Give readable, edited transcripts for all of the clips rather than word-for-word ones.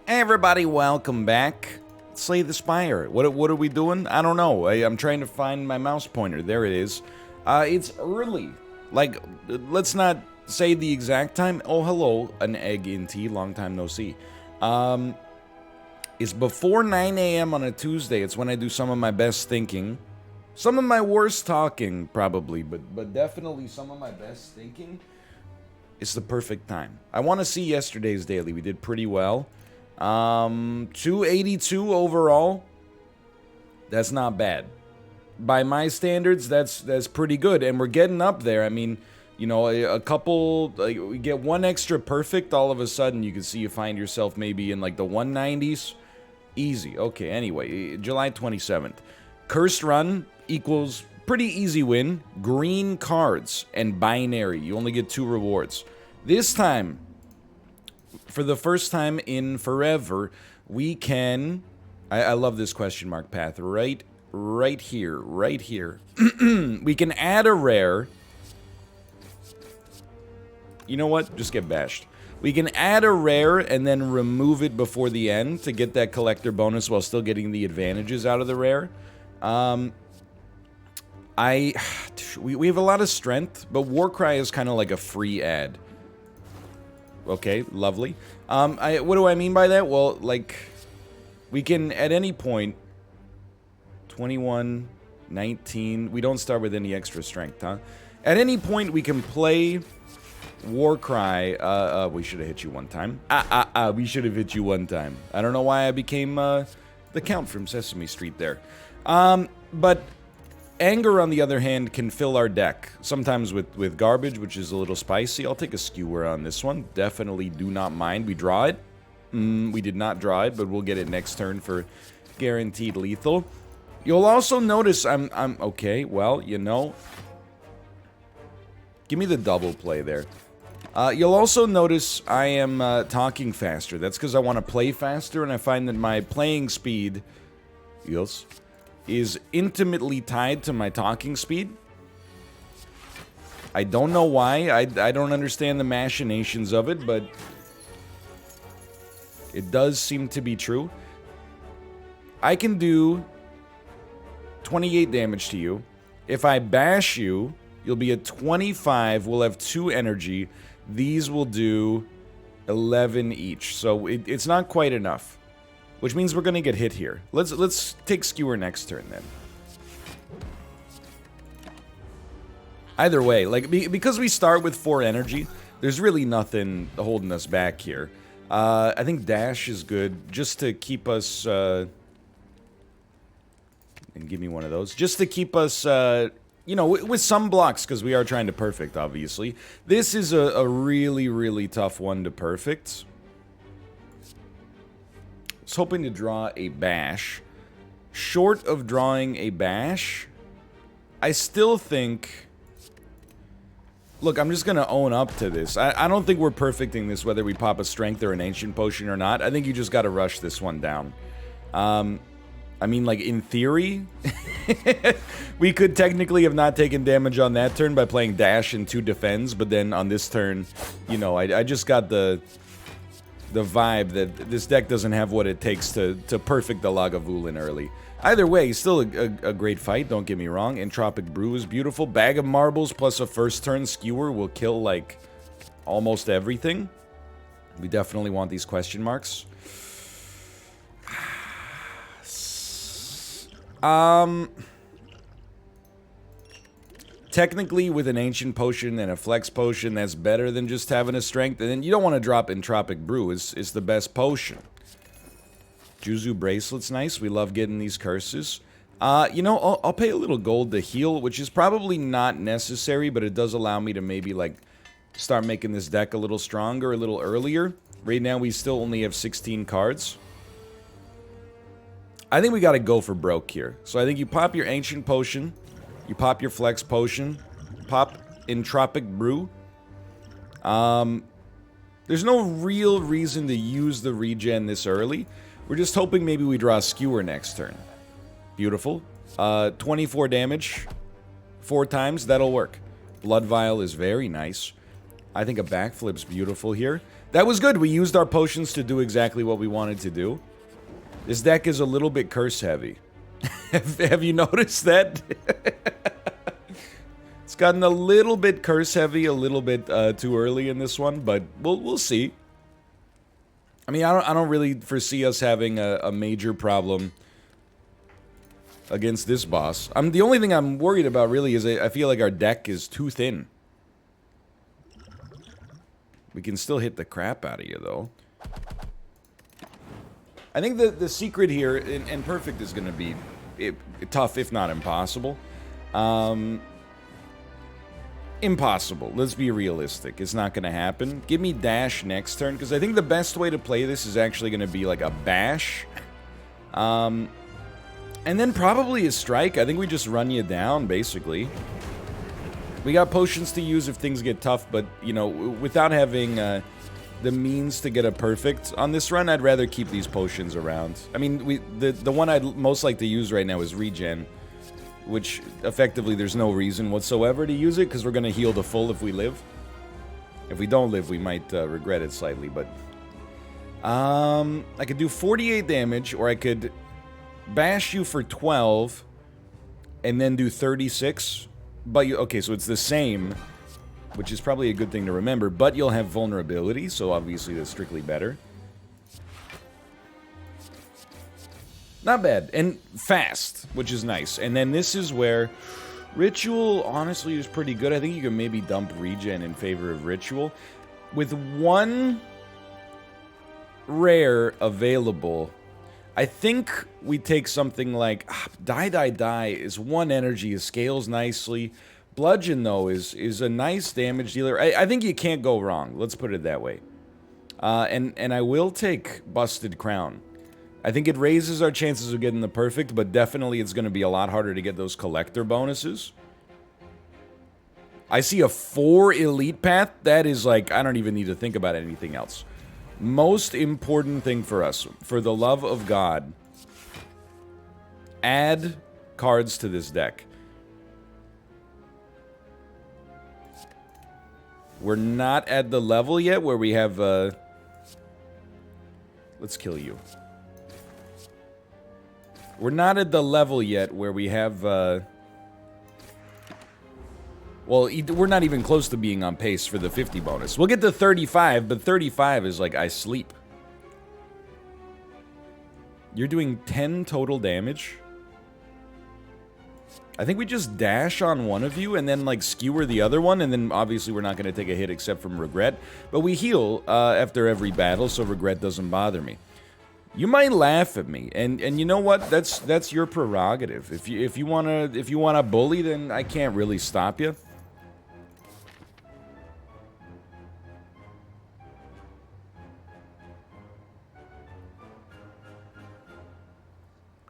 Hey everybody, welcome back. Slay the Spire. What are we doing? I don't know. I'm trying to find my mouse pointer. There it is. It's early. Like, let's not say the exact time. Oh, hello, an egg in tea. Long time no see. It's before 9 a.m. on a Tuesday. It's when I do some of my best thinking. Some of my worst talking, probably, but definitely some of my best thinking. It's the perfect time. I want to see yesterday's daily. We did pretty well. 282 overall. That's not bad. By my standards, that's pretty good, and we're getting up there. I mean, you know, a couple, like, we get one extra perfect, all of a sudden you can see you find yourself maybe in like the 190s. Easy. Okay, anyway, July 27th. Cursed run equals pretty easy win. Green cards and binary. You only get 2 rewards. This time, for the first time in forever, we can... I love this question mark path. Right here. We can add a rare. You know what? Just get bashed. We can add a rare and then remove it before the end to get that collector bonus while still getting the advantages out of the rare. We have a lot of strength, but Warcry is kind of like a free add. Okay, lovely. What do I mean by that? Well, like, we can, at any point, 21, 19, we don't start with any extra strength, huh? At any point, we can play Warcry. We should have hit you one time. We should have hit you one time. I don't know why I became, the Count from Sesame Street there. But Anger, on the other hand, can fill our deck. Sometimes with garbage, which is a little spicy. I'll take a skewer on this one. Definitely do not mind. We draw it. We did not draw it, but we'll get it next turn for guaranteed lethal. You'll also notice I'm okay, well, you know. Give me the double play there. You'll also notice I am talking faster. That's because I want to play faster, and I find that my playing speed... Yes... is intimately tied to my talking speed. I don't know why. I don't understand the machinations of it, but it does seem to be true. I can do 28 damage to you. If I bash you, you'll be at 25. We'll have 2 energy. These will do 11 each. So it's not quite enough. Which means we're gonna get hit here. Let's take Skewer next turn then. Either way, like because we start with 4 energy, there's really nothing holding us back here. I think Dash is good just to keep us. And give me one of those, just to keep us. You know, with some blocks, because we are trying to perfect. Obviously, this is a really tough one to perfect. I was hoping to draw a bash. Short of drawing a bash, I still think... Look, I'm just going to own up to this. I don't think we're perfecting this whether we pop a strength or an ancient potion or not. I think you just got to rush this one down. I mean, like, in theory, we could technically have not taken damage on that turn by playing dash and 2 defends, but then on this turn, you know, I just got the vibe that this deck doesn't have what it takes to perfect the Lagavulin early. Either way, still a great fight, don't get me wrong. Entropic Brew is beautiful. Bag of Marbles plus a first turn Skewer will kill, like, almost everything. We definitely want these question marks. Technically, with an Ancient Potion and a Flex Potion, that's better than just having a Strength. And then you don't want to drop Entropic Brew. It's the best potion. Juzu Bracelet's nice. We love getting these curses. You know, I'll pay a little gold to heal, which is probably not necessary, but it does allow me to maybe, like, start making this deck a little stronger, a little earlier. Right now, we still only have 16 cards. I think we gotta go for broke here. So I think you pop your Ancient Potion... You pop your Flex Potion. Pop Entropic Brew. There's no real reason to use the regen this early. We're just hoping maybe we draw a Skewer next turn. Beautiful. 24 damage. 4 times. That'll work. Blood Vial is very nice. I think a backflip's beautiful here. That was good. We used our potions to do exactly what we wanted to do. This deck is a little bit curse heavy. Have you noticed that? It's gotten a little bit curse heavy, a little bit too early in this one, but we'll see. I mean, I don't really foresee us having a major problem against this boss. The only thing I'm worried about really is I feel like our deck is too thin. We can still hit the crap out of you, though. I think the secret here, and Perfect is going to be tough, if not impossible. Impossible. Let's be realistic. It's not going to happen. Give me dash next turn, because I think the best way to play this is actually going to be like a bash. And then probably a strike. I think we just run you down, basically. We got potions to use if things get tough, but, you know, without having the means to get a perfect on this run, I'd rather keep these potions around. I mean, the one I'd most like to use right now is regen, which, effectively, there's no reason whatsoever to use it, because we're going to heal to full if we live. If we don't live, we might regret it slightly, but... I could do 48 damage, or I could bash you for 12, and then do 36... But okay, so it's the same, which is probably a good thing to remember, but you'll have vulnerability, so obviously that's strictly better. Not bad, and fast, which is nice. And then this is where Ritual, honestly, is pretty good. I think you can maybe dump Regen in favor of Ritual. With one rare available, I think we take something like Die is one energy, it scales nicely. Bludgeon, though, is a nice damage dealer. I think you can't go wrong. Let's put it that way. And I will take Busted Crown. I think it raises our chances of getting the perfect, but definitely it's going to be a lot harder to get those collector bonuses. I see a 4 elite path. That is like, I don't even need to think about anything else. Most important thing for us, for the love of God, add cards to this deck. We're not at the level yet where we have, let's kill you. We're not at the level yet where we have, well, we're not even close to being on pace for the 50 bonus. We'll get to 35, but 35 is like, I sleep. You're doing 10 total damage? I think we just dash on one of you and then, like, skewer the other one, and then obviously we're not going to take a hit except from regret. But we heal after every battle, so regret doesn't bother me. You might laugh at me, and you know what? That's your prerogative. If you wanna bully, then I can't really stop you.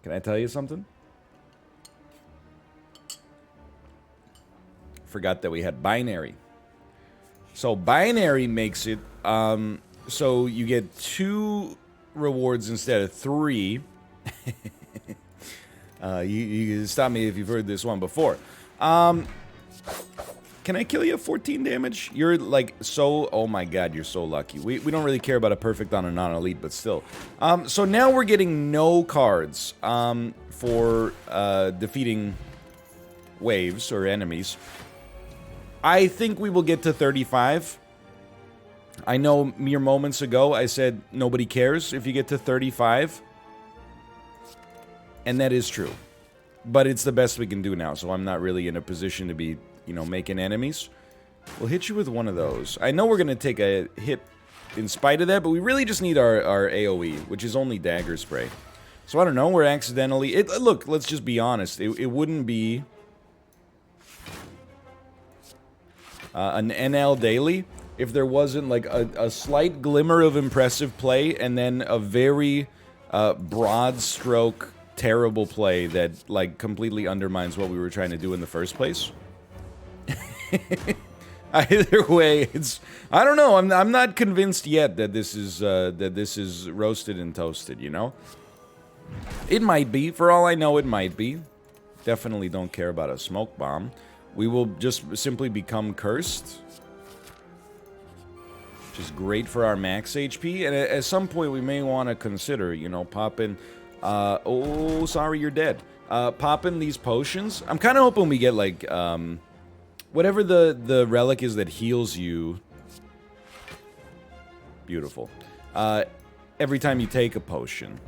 Can I tell you something? Forgot that we had binary. So binary makes it so you get 2 rewards instead of 3. You can stop me if you've heard this one before. Can I kill you at 14 damage? You're like so... Oh my god, you're so lucky. We don't really care about a perfect on a non-elite, but still. So now we're getting no cards for defeating waves or enemies. I think we will get to 35. I know mere moments ago I said nobody cares if you get to 35. And that is true. But it's the best we can do now, so I'm not really in a position to be, you know, making enemies. We'll hit you with one of those. I know we're going to take a hit in spite of that, but we really just need our AoE, which is only Dagger Spray. So I don't know, we're accidentally... Look, let's just be honest. It wouldn't be... an NL daily if there wasn't like a slight glimmer of impressive play and then a very broad stroke terrible play that like completely undermines what we were trying to do in the first place. Either way, it's... I don't know, I'm not convinced yet that this is roasted and toasted, you know? It might be, for all I know it might be. Definitely don't care about a smoke bomb. We will just simply become cursed. which is great for our max HP. And at some point, we may want to consider, you know, popping... oh, sorry, you're dead. Popping these potions. I'm kind of hoping we get, like, whatever the relic is that heals you. Beautiful. Every time you take a potion.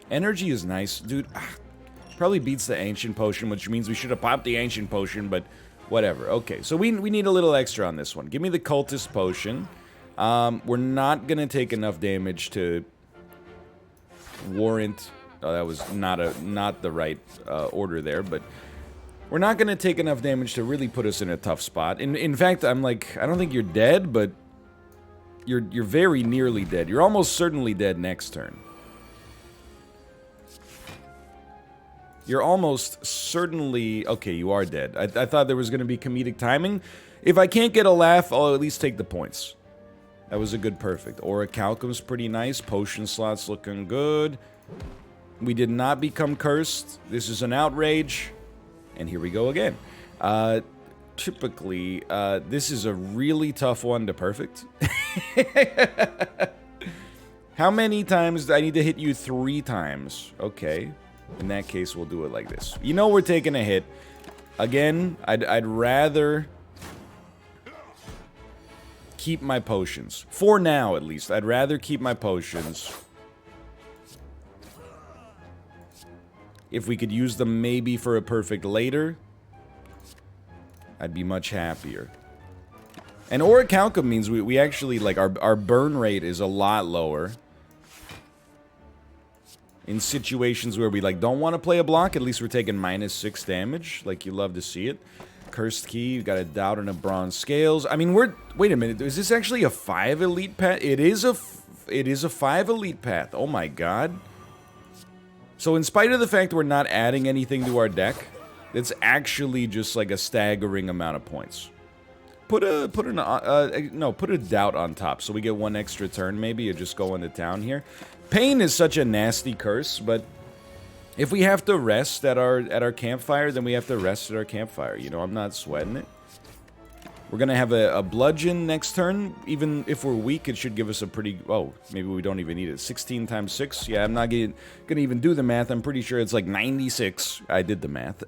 Energy is nice. Dude, probably beats the ancient potion, which means we should have popped the ancient potion, but whatever. Okay, so we need a little extra on this one. Give me the cultist potion. We're not going to take enough damage to warrant... Oh, that was not the right order there, but we're not going to take enough damage to really put us in a tough spot. In fact, I'm like, I don't think you're dead, but you're very nearly dead. You're almost certainly dead next turn. You're almost certainly... Okay, you are dead. I thought there was going to be comedic timing. If I can't get a laugh, I'll at least take the points. That was a good perfect. Orichalcum's pretty nice. Potion slots looking good. We did not become cursed. This is an outrage. And here we go again. Typically, this is a really tough one to perfect. How many times do I need to hit you? 3 times. Okay. In that case, we'll do it like this. You know we're taking a hit. Again, I'd rather keep my potions. For now, at least. I'd rather keep my potions. If we could use them maybe for a perfect later, I'd be much happier. And Orichalcum means we actually, like, our burn rate is a lot lower. In situations where we, like, don't want to play a block, at least we're taking -6 damage. Like, you love to see it. Cursed Key, you got a Doubt and a Bronze Scales. I mean, wait a minute, is this actually a 5 elite path? It is a 5 elite path. Oh my god. So in spite of the fact we're not adding anything to our deck, it's actually just like a staggering amount of points. Put a Doubt on top, so we get 1 extra turn maybe, or just go into town here. Pain is such a nasty curse, but if we have to rest at our campfire, then we have to rest at our campfire. You know, I'm not sweating it. We're gonna have a bludgeon next turn. Even if we're weak, it should give us a pretty... Oh, maybe we don't even need it. 16 times 6? Yeah, I'm not gonna even do the math. I'm pretty sure it's like 96. I did the math.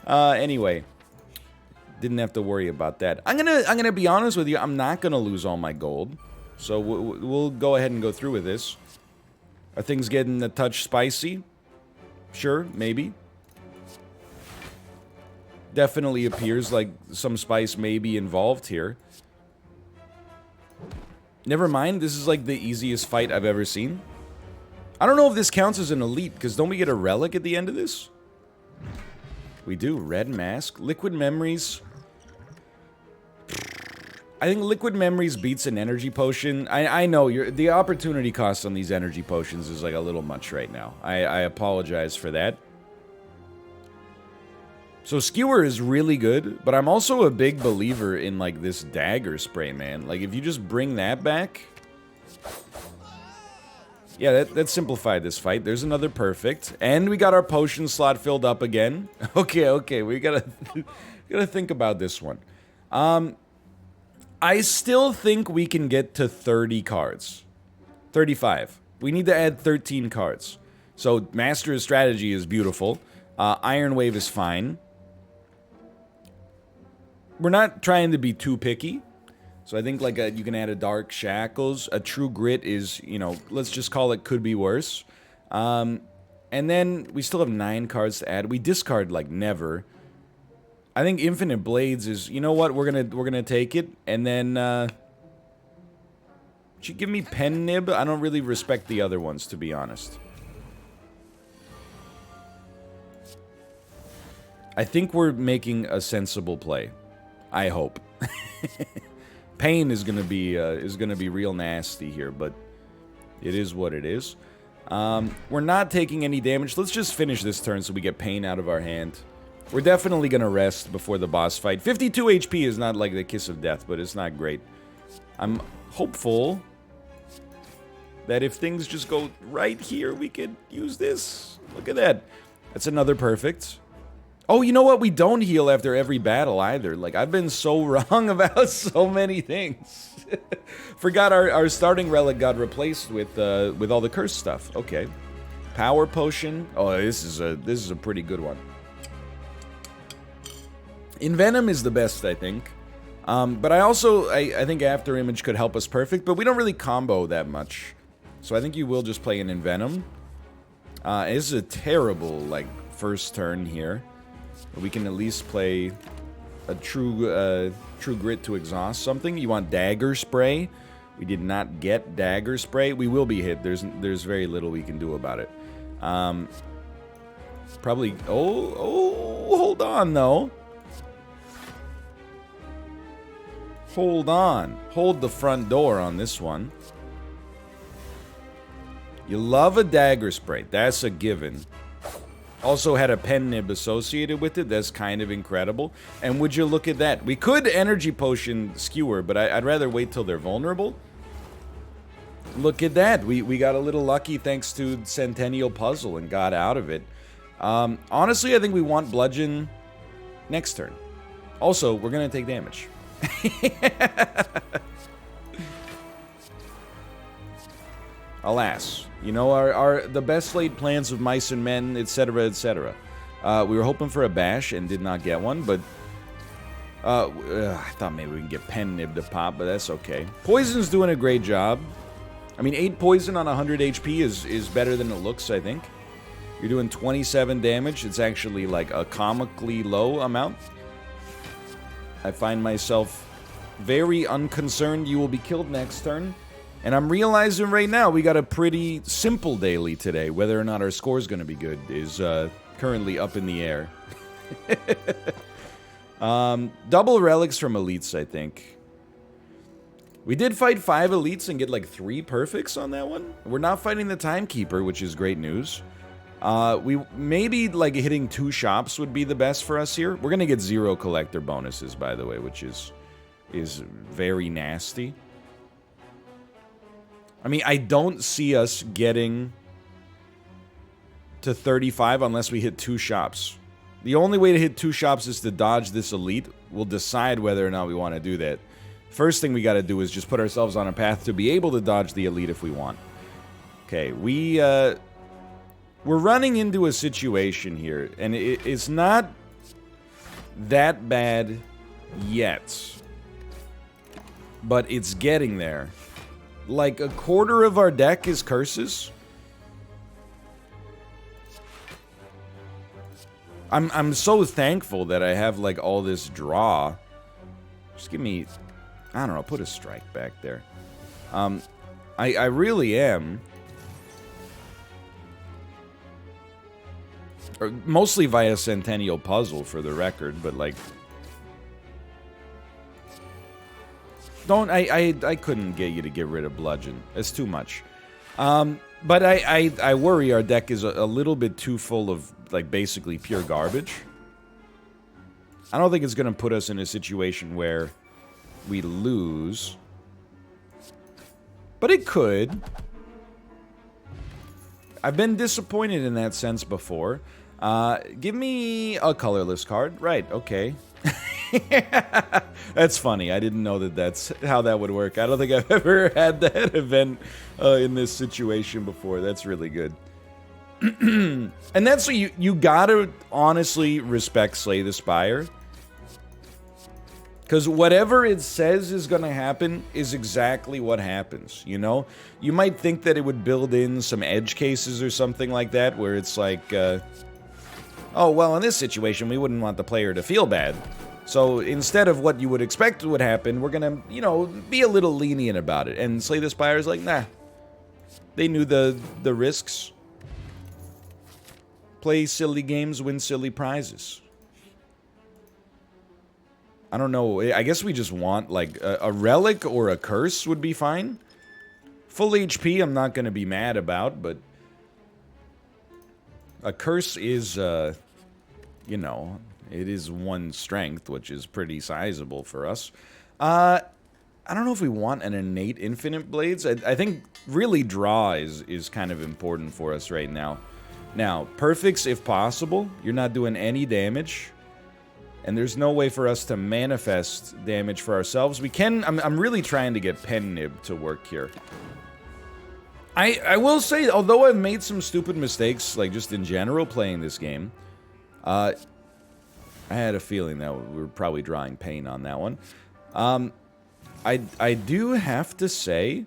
Anyway. Didn't have to worry about that. I'm gonna be honest with you. I'm not gonna lose all my gold. So we'll go ahead and go through with this. Are things getting a touch spicy? Sure, maybe. Definitely appears like some spice may be involved here. Never mind, this is like the easiest fight I've ever seen. I don't know if this counts as an elite, because don't we get a relic at the end of this? We do. Red Mask. Liquid Memories. I think Liquid Memories beats an energy potion. I know, the opportunity cost on these energy potions is like a little much right now. I apologize for that. So Skewer is really good, but I'm also a big believer in like this dagger spray, man. Like if you just bring that back... Yeah, that simplified this fight. There's another perfect. And we got our potion slot filled up again. Okay, we gotta think about this one. I still think we can get to 30 cards. 35. We need to add 13 cards. So, Master of Strategy is beautiful. Iron Wave is fine. We're not trying to be too picky. So I think like you can add a Dark Shackles. A True Grit is, you know, let's just call it could be worse. And then we still have 9 cards to add. We discard like never. I think Infinite Blades is, you know what, we're gonna take it, and then, should you give me Pen Nib? I don't really respect the other ones, to be honest. I think we're making a sensible play. I hope. Pain is gonna be real nasty here, but it is what it is. We're not taking any damage. Let's just finish this turn so we get Pain out of our hand. We're definitely gonna rest before the boss fight. 52 HP is not like the kiss of death, but it's not great. I'm hopeful that if things just go right here, we could use this. Look at that. That's another perfect. Oh, you know what? We don't heal after every battle either. Like, I've been so wrong about so many things. Forgot our starting relic got replaced with all the curse stuff. Okay. Power potion. Oh, this is a pretty good one. Envenom is the best, I think. But I think After Image could help us perfect, but we don't really combo that much. So I think you will just play an Envenom. This is a terrible, like, first turn here. But we can at least play a True Grit to exhaust something. You want Dagger Spray. We did not get Dagger Spray. We will be hit. There's very little we can do about it. Probably... Oh, hold on, though. Hold on. Hold the front door on this one. You love a Dagger Spray. That's a given. Also had a pen nib associated with it. That's kind of incredible. And would you look at that? We could Energy Potion Skewer, but I'd rather wait till they're vulnerable. Look at that. We got a little lucky thanks to Centennial Puzzle and got out of it. Honestly, I think we want Bludgeon next turn. Also, we're going to take damage. Alas, you know, the best laid plans of mice and men, etc., etc. We were hoping for a bash and did not get one, but I thought maybe we can get Pen Nib to pop, but that's okay. Poison's doing a great job. I mean, 8 poison on 100 HP is better than it looks, I think. You're doing 27 damage. It's actually like a comically low amount. I find myself very unconcerned you will be killed next turn. And I'm realizing right now we got a pretty simple daily today. Whether or not our score is going to be good is currently up in the air. Double relics from elites, I think. We did fight 5 elites and get like 3 perfects on that one. We're not fighting the Timekeeper, which is great news. We maybe like hitting 2 shops would be the best for us here. We're gonna get 0 collector bonuses, by the way, which is very nasty. I mean, I don't see us getting to 35 unless we hit 2 shops. The only way to hit 2 shops is to dodge this elite. We'll decide whether or not we want to do that. First thing we got to do is just put ourselves on a path to be able to dodge the elite if we want. Okay, we're running into a situation here, and it's not that bad yet. But it's getting there. Like, a quarter of our deck is curses. I'm so thankful that I have, like, all this draw. Just give me... I don't know, put a strike back there. I really am. Or mostly via Centennial Puzzle, for the record, but, like... I couldn't get you to get rid of Bludgeon. It's too much. But I worry our deck is a little bit too full of, like, basically pure garbage. I don't think it's going to put us in a situation where we lose. But it could. I've been disappointed in that sense before. Give me a colorless card. Right, okay. That's funny. I didn't know that that's how that would work. I don't think I've ever had that event in this situation before. That's really good. And that's what you gotta honestly respect Slay the Spire. Because whatever it says is gonna happen is exactly what happens, you know? You might think that it would build in some edge cases or something like that, where it's like, oh, well, in this situation, we wouldn't want the player to feel bad. So instead of what you would expect would happen, we're gonna, you know, be a little lenient about it. And Slay the Spire is like, nah. They knew the risks. Play silly games, win silly prizes. I don't know. I guess we just want, like, a relic or a curse would be fine. Full HP, I'm not gonna be mad about, but... a curse is, you know... it is 1 strength, which is pretty sizable for us. I don't know if we want an innate infinite blades. I think really draw is kind of important for us right now. Now, perfects if possible. You're not doing any damage. And there's no way for us to manifest damage for ourselves. We can... I'm really trying to get Pen Nib to work here. I will say, although I've made some stupid mistakes, like just in general playing this game, I had a feeling that we were probably drawing pain on that one. I do have to say,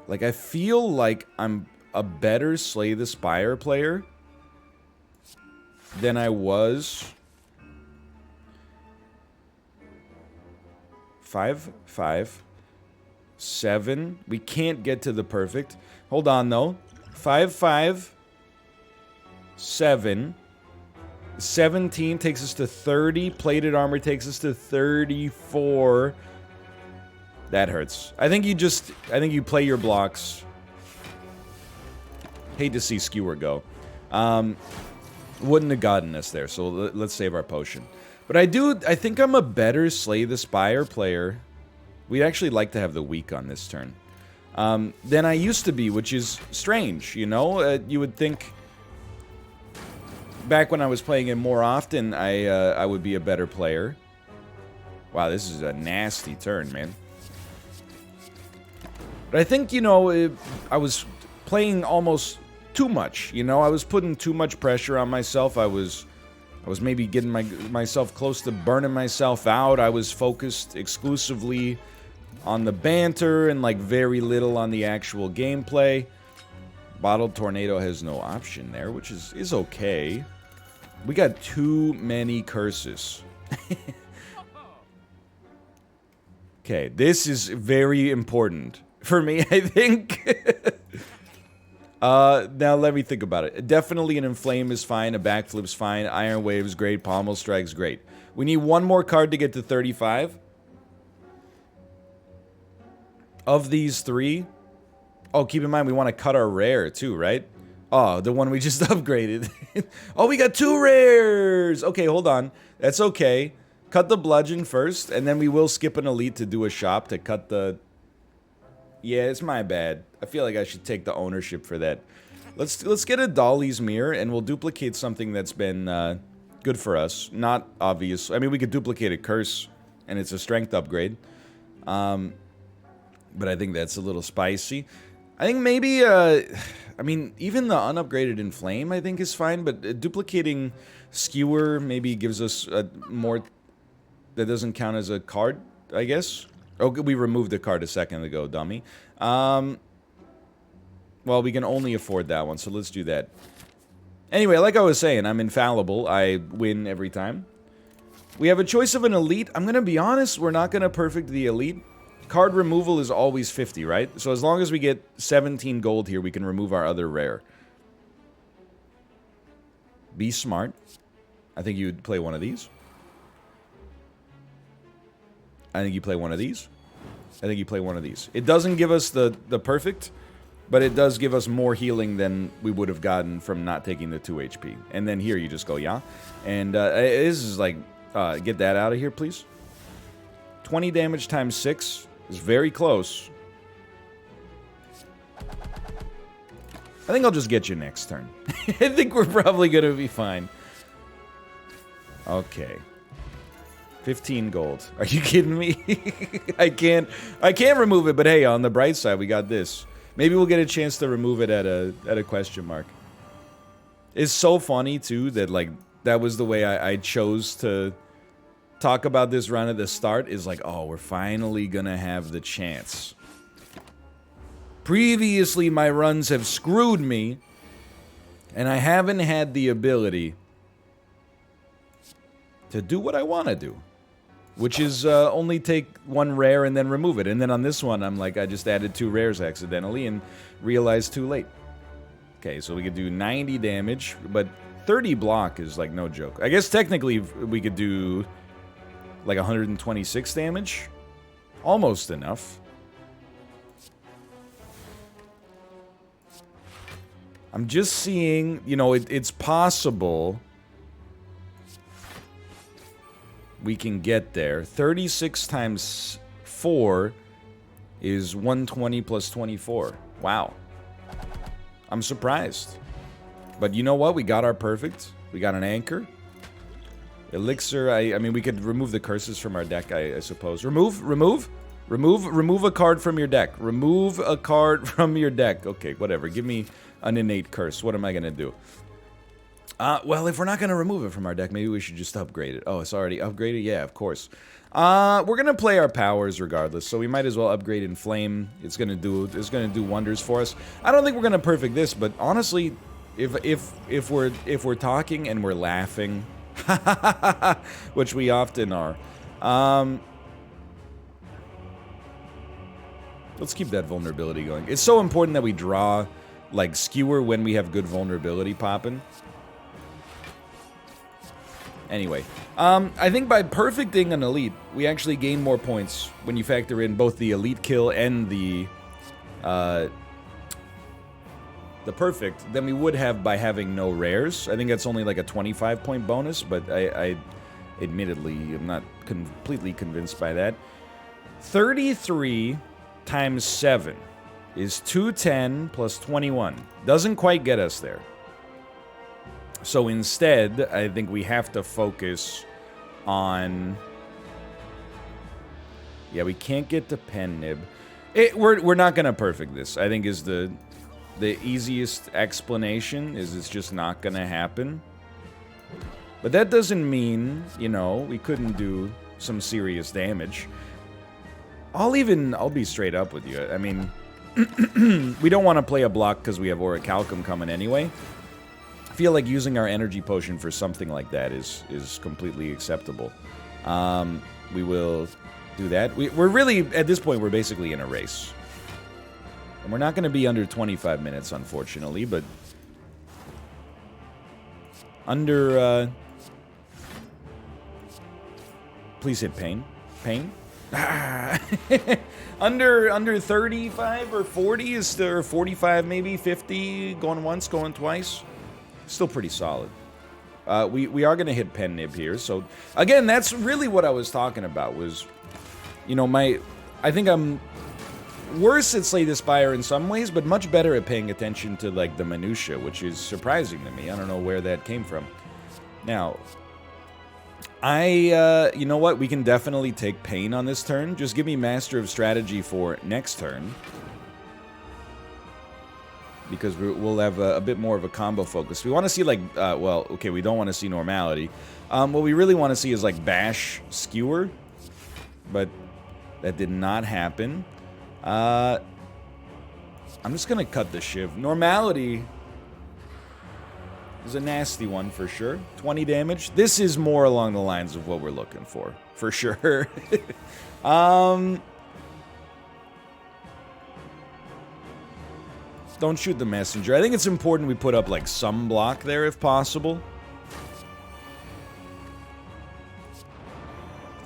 like, I feel like I'm a better Slay the Spire player than I was 5, 5, 7. We can't get to the perfect. Hold on, though. 5, 5, 7. 17 takes us to 30. Plated armor takes us to 34. That hurts. I think you play your blocks. Hate to see Skewer go. Wouldn't have gotten us there, so let's save our potion. But I think I'm a better Slay the Spire player. We'd actually like to have the weak on this turn. Than I used to be, which is strange, you know? You would think... Back when I was playing it more often, I would be a better player. Wow, this is a nasty turn, man. But I think, you know, I was playing almost too much, you know? I was putting too much pressure on myself. I was maybe getting myself close to burning myself out. I was focused exclusively on the banter and, like, very little on the actual gameplay. Bottled Tornado has no option there, which is okay. We got too many curses. Okay, this is very important for me, I think. Now let me think about it. Definitely an Inflame is fine, a Backflip's fine, Iron Wave's great, Pommel Strike's great. We need one more card to get to 35. Of these 3... Oh, keep in mind, we want to cut our rare, too, right? Oh, the one we just upgraded. Oh, we got 2 rares! Okay, hold on. That's okay. Cut the Bludgeon first, and then we will skip an Elite to do a shop to cut the... Yeah, it's my bad. I feel like I should take the ownership for that. Let's get a Dolly's Mirror, and we'll duplicate something that's been good for us. Not obvious. I mean, we could duplicate a Curse, and it's a Strength upgrade. But I think that's a little spicy. I think maybe, I mean, even the unupgraded Inflame, I think, is fine, but duplicating Skewer maybe gives us more... That doesn't count as a card, I guess? Oh, we removed the card a second ago, dummy. Well, we can only afford that one, so let's do that. Anyway, like I was saying, I'm infallible. I win every time. We have a choice of an Elite. I'm gonna be honest, we're not gonna perfect the Elite. Card removal is always 50, right? So as long as we get 17 gold here, we can remove our other rare. Be smart. I think you'd play one of these. I think you play one of these. I think you play one of these. It doesn't give us the perfect, but it does give us more healing than we would have gotten from not taking the 2 HP. And then here you just go, yeah. And this is like, get that out of here, please. 20 damage times 6 is very close. I think I'll just get you next turn. I think we're probably going to be fine. Okay. 15 gold. Are you kidding me? I can't remove it, but hey, on the bright side, we got this. Maybe we'll get a chance to remove it at a question mark. It's so funny, too, that, like, that was the way I chose to talk about this run at the start, is like, oh, we're finally gonna have the chance. Previously, my runs have screwed me, and I haven't had the ability to do what I want to do, which is only take 1 rare and then remove it. And then on this one, I'm like, I just added 2 rares accidentally and realized too late. Okay, so we could do 90 damage, but 30 block is like no joke. I guess technically we could do like 126 damage. Almost enough. I'm just seeing, you know, it's possible we can get there. 36 times 4 is 120 plus 24. Wow. I'm surprised. But you know what? We got our perfect. We got an anchor. Elixir, I mean, we could remove the curses from our deck, I suppose. Remove a card from your deck. Remove a card from your deck. Okay, whatever. Give me an innate curse. What am I going to do? Well, if we're not going to remove it from our deck, maybe we should just upgrade it. Oh, it's already upgraded? Yeah, of course. We're going to play our powers regardless, so we might as well upgrade Inflame. It's going to do wonders for us. I don't think we're going to perfect this, but honestly, if we're talking and we're laughing, which we often are, let's keep that vulnerability going. It's so important that we draw, like, skewer when we have good vulnerability popping. Anyway, I think by perfecting an elite, we actually gain more points when you factor in both the elite kill and the perfect than we would have by having no rares. I think that's only like a 25-point bonus, but I admittedly am not completely convinced by that. 33 times 7 is 210 plus 21. Doesn't quite get us there. So instead, I think we have to focus on... Yeah, we can't get to Pen Nib. We're not going to perfect this, I think is the easiest explanation, is it's just not going to happen. But that doesn't mean, you know, we couldn't do some serious damage. I'll be straight up with you. I mean, we don't want to play a block because we have Orichalcum coming anyway. I feel like using our energy potion for something like that is completely acceptable. We will do that. We're really, at this point, we're basically in a race. And we're not going to be under 25 minutes, unfortunately, but under, please hit pain. Pain? under 35 or 40 is there, or 45 maybe, 50, going once, going twice. Still pretty solid. We are going to hit Pen Nib here. So, again, that's really what I was talking about was, you know, I think I'm worse at Slay the Spire in some ways, but much better at paying attention to, like, the minutia, which is surprising to me. I don't know where that came from. Now, you know what? We can definitely take Pain on this turn. Just give me Master of Strategy for next turn. Because we'll have a bit more of a combo focus. We want to see, like, well, okay, we don't want to see Normality. What we really want to see is, like, Bash Skewer. But that did not happen. I'm just going to cut the Shiv. Normality is a nasty one for sure. 20 damage. This is more along the lines of what we're looking for sure. Don't shoot the messenger. I think it's important we put up, like, some block there if possible.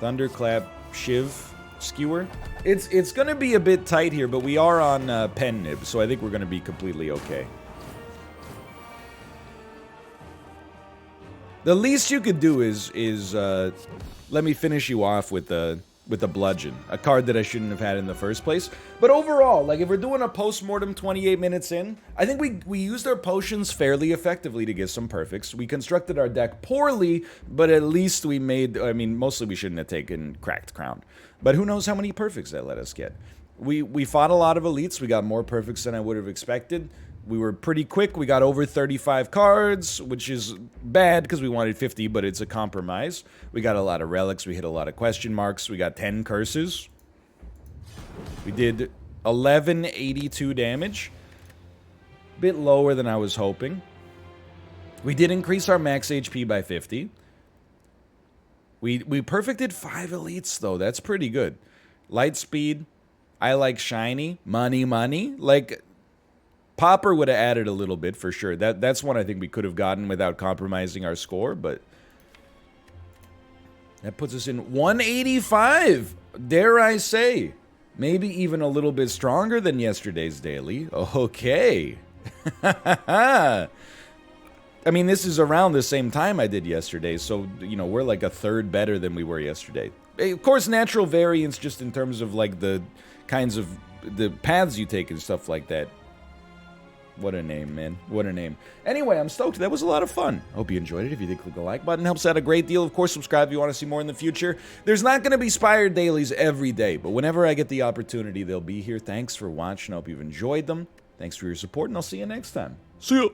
Thunderclap, Shiv, Skewer. It's going to be a bit tight here, but we are on Pen Nib, so I think we're going to be completely okay. The least you could do is let me finish you off with a Bludgeon, a card that I shouldn't have had in the first place. But overall, like, if we're doing a post-mortem 28 minutes in, I think we used our potions fairly effectively to get some perfects. We constructed our deck poorly, but at least we made, I mean, mostly we shouldn't have taken Cracked Crown. But who knows how many perfects that let us get. We fought a lot of elites, we got more perfects than I would have expected. We were pretty quick. We got over 35 cards, which is bad because we wanted 50, but it's a compromise. We got a lot of relics. We hit a lot of question marks. We got 10 curses. We did 1182 damage. Bit lower than I was hoping. We did increase our max HP by 50. We perfected 5 elites, though. That's pretty good. Light speed. I like shiny. Money. Like... Popper would have added a little bit for sure. That's one I think we could have gotten without compromising our score, but that puts us in 185. Dare I say, maybe even a little bit stronger than yesterday's daily. Okay. I mean, this is around the same time I did yesterday, so, you know, we're like a third better than we were yesterday. Of course, natural variance just in terms of, like, the kinds of the paths you take and stuff like that What a name, man. What a name. Anyway, I'm stoked. That was a lot of fun. Hope you enjoyed it. If you did, click the like button. Helps out a great deal. Of course, subscribe if you want to see more in the future. There's not going to be Spire dailies every day, but whenever I get the opportunity, they'll be here. Thanks for watching. I hope you've enjoyed them. Thanks for your support, and I'll see you next time. See ya!